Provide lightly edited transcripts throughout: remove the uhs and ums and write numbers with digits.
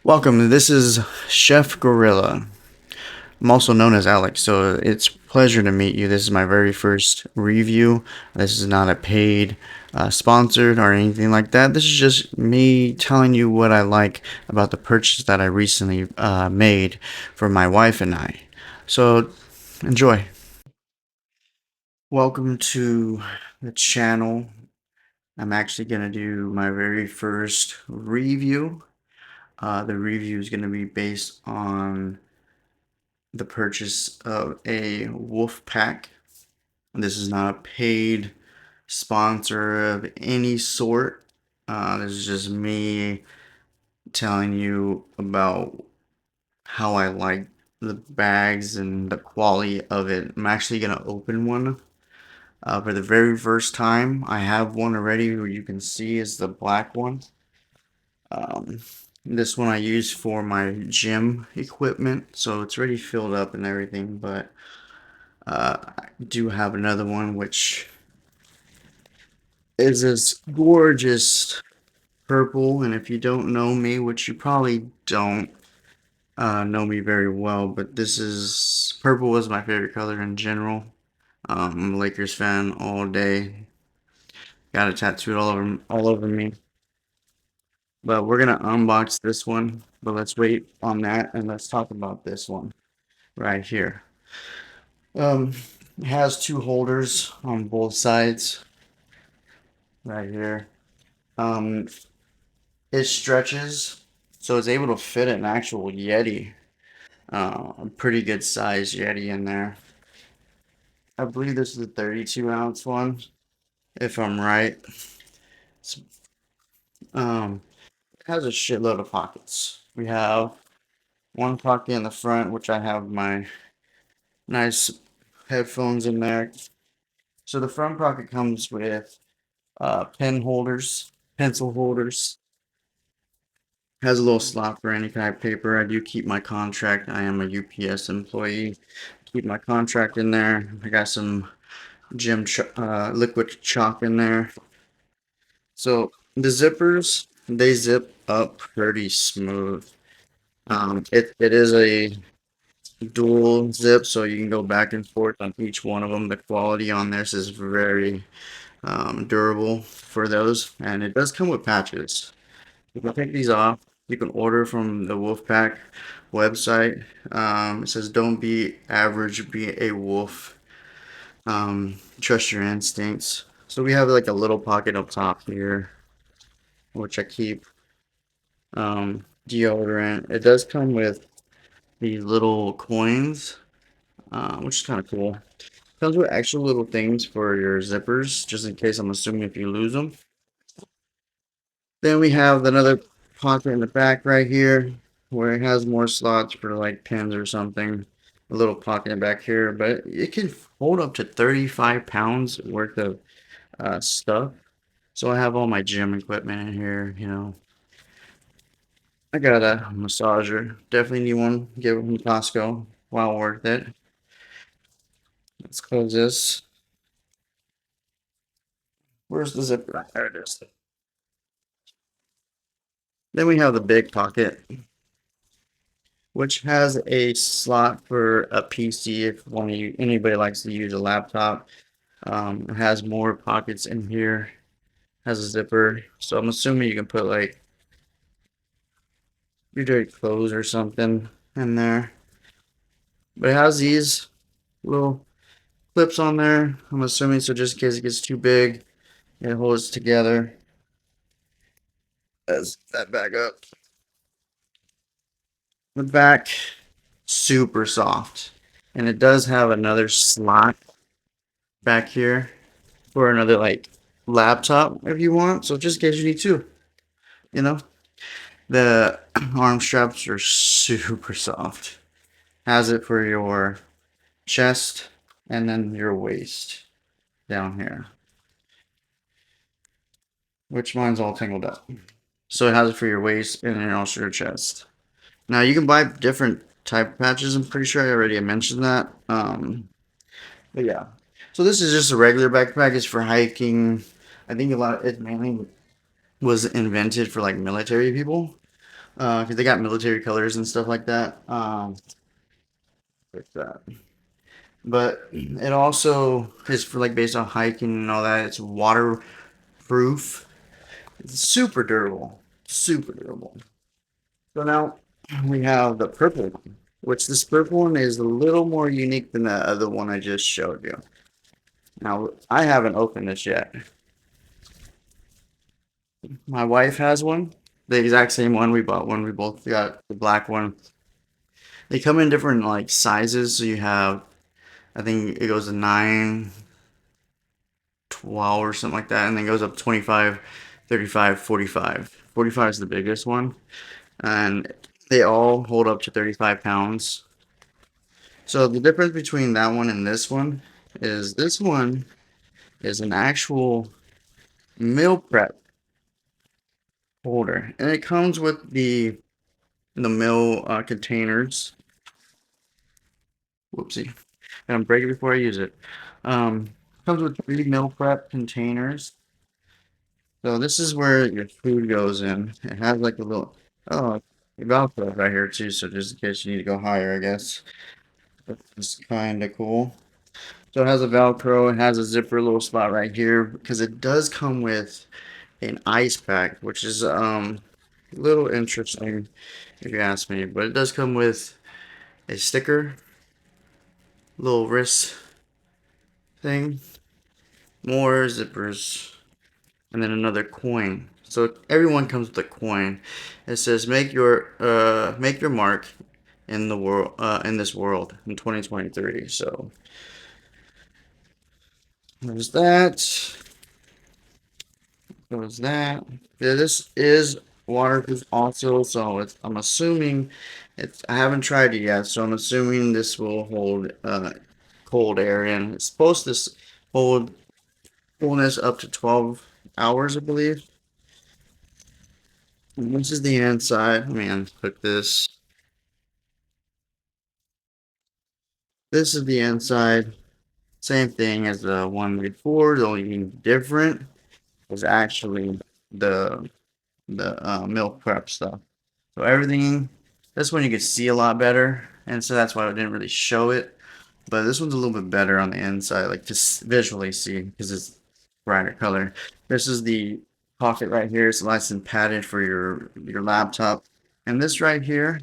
Welcome. This is Chef Gorilla. I'm also known as Alex, so it's a pleasure to meet you. This is my very first review. This is not a paid, sponsored, or anything like that. This is just me telling you what I like about the purchase that I recently made for my wife and I. So, enjoy. Welcome to the channel. I'm actually going to do my very first review. The review is going to be based on the purchase of a Wolfpak. This is not a paid sponsor of any sort. This is just me telling you about how I like the bags and the quality of it. I'm actually going to open one for the very first time. I have one already, where you can see is the black one. Um, this one I use for my gym equipment, so it's already filled up and everything, but I do have another one which is this gorgeous purple, and if you don't know me, which you probably don't know me very well, but this is purple was my favorite color in general. I'm a Lakers fan all day. Got it tattooed all over me. But we're gonna unbox this one. But let's wait on that and let's talk about this one right here. Um, it has two holders on both sides right here. Um, it stretches, so it's able to fit an actual Yeti, a pretty good size Yeti in there. I believe this is a 32-ounce one, if I'm right. It's, it has a shitload of pockets. We have one pocket in the front, which I have my nice headphones in there. So the front pocket comes with pen holders, pencil holders. Has a little slot for any kind of paper. I do keep my contract. I am a UPS employee. Keep my contract in there. I got some gym liquid chalk in there. So the zippers, they zip up pretty smooth. It is a dual zip, so you can go back and forth on each one of them. The quality on this is very durable for those, and it does come with patches. You can take these off. You can order from the Wolfpak website. It says, "Don't be average, be a wolf. Trust your instincts." So we have like a little pocket up top here, which I keep deodorant. It does come with these little coins, which is kind of cool. Comes with extra little things for your zippers, just in case, I'm assuming, if you lose them. Then we have another pocket in the back right here where it has more slots for like pins or something. A little pocket back here, but it can hold up to 35 pounds worth of stuff. So I have all my gym equipment in here. I got a massager. Definitely need one. Get it from Costco. Well worth it. Let's close this. Where's the zipper? There it is. Then we have the big pocket, which has a slot for a PC if anybody likes to use a laptop. It has more pockets in here. Has a zipper, so I'm assuming you can put like your dirty clothes or something in there. But it has these little clips on there. I'm assuming, so just in case it gets too big, it holds together. As that back up. The back, super soft, and it does have another slot back here for another like laptop if you want. So just in case you need two, you know. The arm straps are super soft. Has it for your chest and then your waist down here, which mine's all tangled up. So it has it for your waist and then also your chest. Now you can buy different type of patches. I'm pretty sure I already mentioned that. But yeah. So this is just a regular backpack. It's for hiking. I think a lot of it mainly was invented for like military people. because they got military colors and stuff like that. Like that. But it also is for like based on hiking and all that. It's waterproof. It's super durable. Super durable. So now we have the purple one, which this purple one is a little more unique than the other one I just showed you. Now I haven't opened this yet. My wife has one, the exact same one we bought when we both got the black one. They come in different like sizes, so you have I think it goes to 9, 12 or something like that, and then goes up 25, 35, 45. 45 is the biggest one, and they all hold up to 35 pounds. So the difference between that one and this one is an actual meal prep holder, and it comes with the meal containers. Whoopsie, gotta break it before I use it. Um, comes with 3 meal prep containers. So this is where your food goes in. It has like a little oh Velcro right here too, so just in case you need to go higher, I guess. It's kind of cool. So it has a Velcro, it has a zipper little spot right here because it does come with an ice pack, which is a little interesting if you ask me, but it does come with a sticker, little wrist thing, more zippers, and then another coin. So everyone comes with a coin. It says make your mark in the world in this world in 2023. So there's that. There's that. Yeah, this is waterproof also, so I'm assuming I haven't tried it yet, so I'm assuming this will hold cold air in. It's supposed to hold coolness up to 12 hours, I believe. And this is the inside. Let me unhook this. This is the inside. Same thing as the one before. The only thing different was actually the milk prep stuff. So everything, this one you could see a lot better, and so that's why I didn't really show it. But this one's a little bit better on the inside, like to visually see because it's brighter color. This is the pocket right here. It's nice and padded for your laptop. And this right here,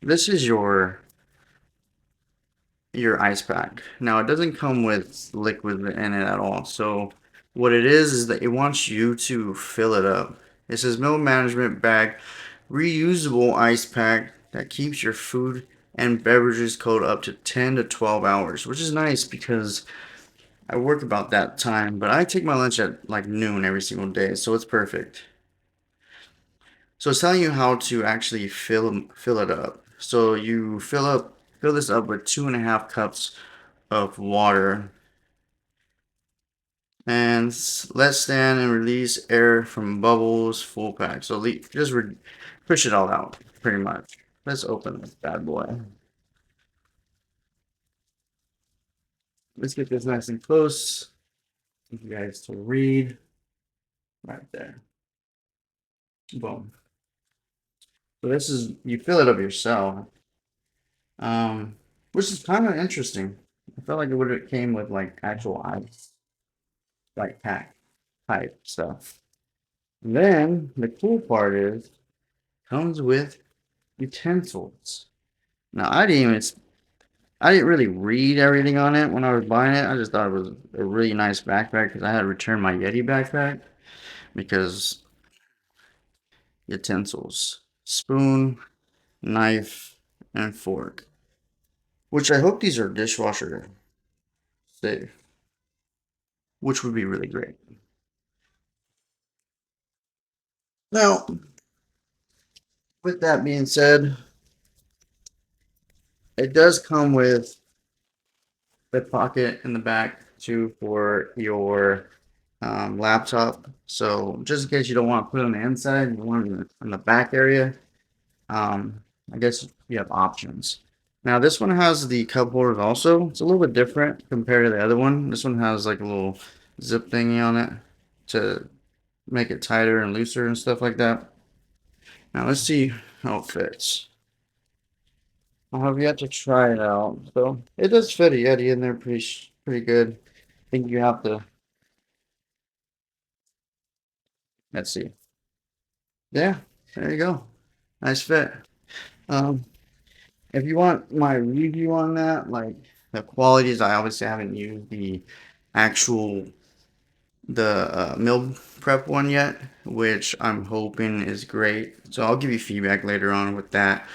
this is your ice pack. Now it doesn't come with liquid in it at all. So what it is that it wants you to fill it up. It says meal management bag, reusable ice pack that keeps your food and beverages cold up to 10 to 12 hours, which is nice because I work about that time, but I take my lunch at like noon every single day, so it's perfect. So it's telling you how to actually fill it up. So you fill this up with 2.5 cups of water and let stand and release air from bubbles full pack. So just push it all out pretty much. Let's open this bad boy. Let's get this nice and close for you guys to read right there. Boom. So this is you fill it up yourself, which is kind of interesting. I felt like it would have came with like actual ice, like pack type stuff. And then the cool part is comes with utensils. Now I didn't really read everything on it when I was buying it. I just thought it was a really nice backpack because I had to return my Yeti backpack because utensils, spoon, knife, and fork. Which I hope these are dishwasher safe, which would be really great. Now, with that being said, it does come with the pocket in the back too for your laptop. So just in case you don't want to put it on the inside, you want it in the back area. I guess you have options. Now this one has the cup holders also. It's a little bit different compared to the other one. This one has like a little zip thingy on it to make it tighter and looser and stuff like that. Now let's see how it fits. I have yet to try it out, so it does fit a Yeti in there pretty good. I think you have to. Let's see. Yeah, there you go. Nice fit. Um, if you want my review on that, like the qualities, I obviously haven't used the actual meal prep one yet, which I'm hoping is great. So I'll give you feedback later on with that.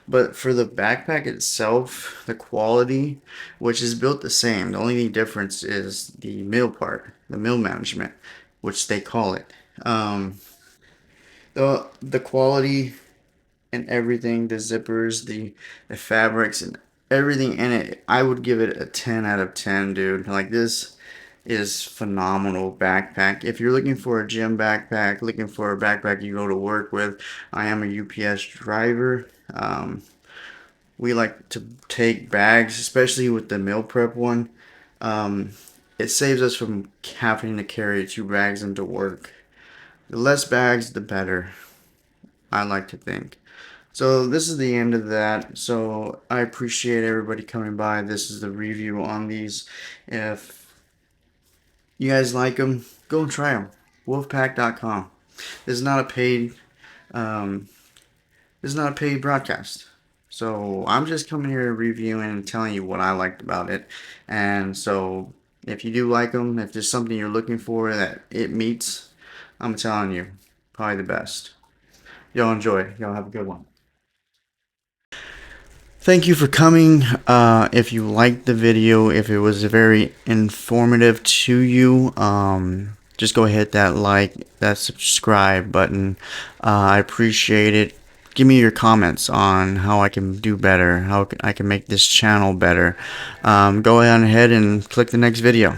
But for the backpack itself, the quality, which is built the same, the only difference is the meal part, the meal management, which they call it. Um, the quality and everything, the zippers, the fabrics, and everything in it, I would give it a 10 out of 10, dude. Like this is phenomenal backpack. If you're looking for a gym backpack, looking for a backpack you go to work with, I am a UPS driver. We like to take bags, especially with the meal prep one. Um, it saves us from having to carry 2 bags into work. The less bags, the better, I like to think. So this is the end of that. So I appreciate everybody coming by. This is the review on these. If you guys like them, go and try them. Wolfpak.com. This is not a paid. Um, this is not a paid broadcast. So I'm just coming here reviewing and telling you what I liked about it. And so if you do like them, if there's something you're looking for that it meets, I'm telling you, probably the best. Y'all enjoy. Y'all have a good one. Thank you for coming. If you liked the video, if it was very informative to you, just go hit that like, that subscribe button. I appreciate it. Give me your comments on how I can do better, how I can make this channel better. Go ahead and click the next video.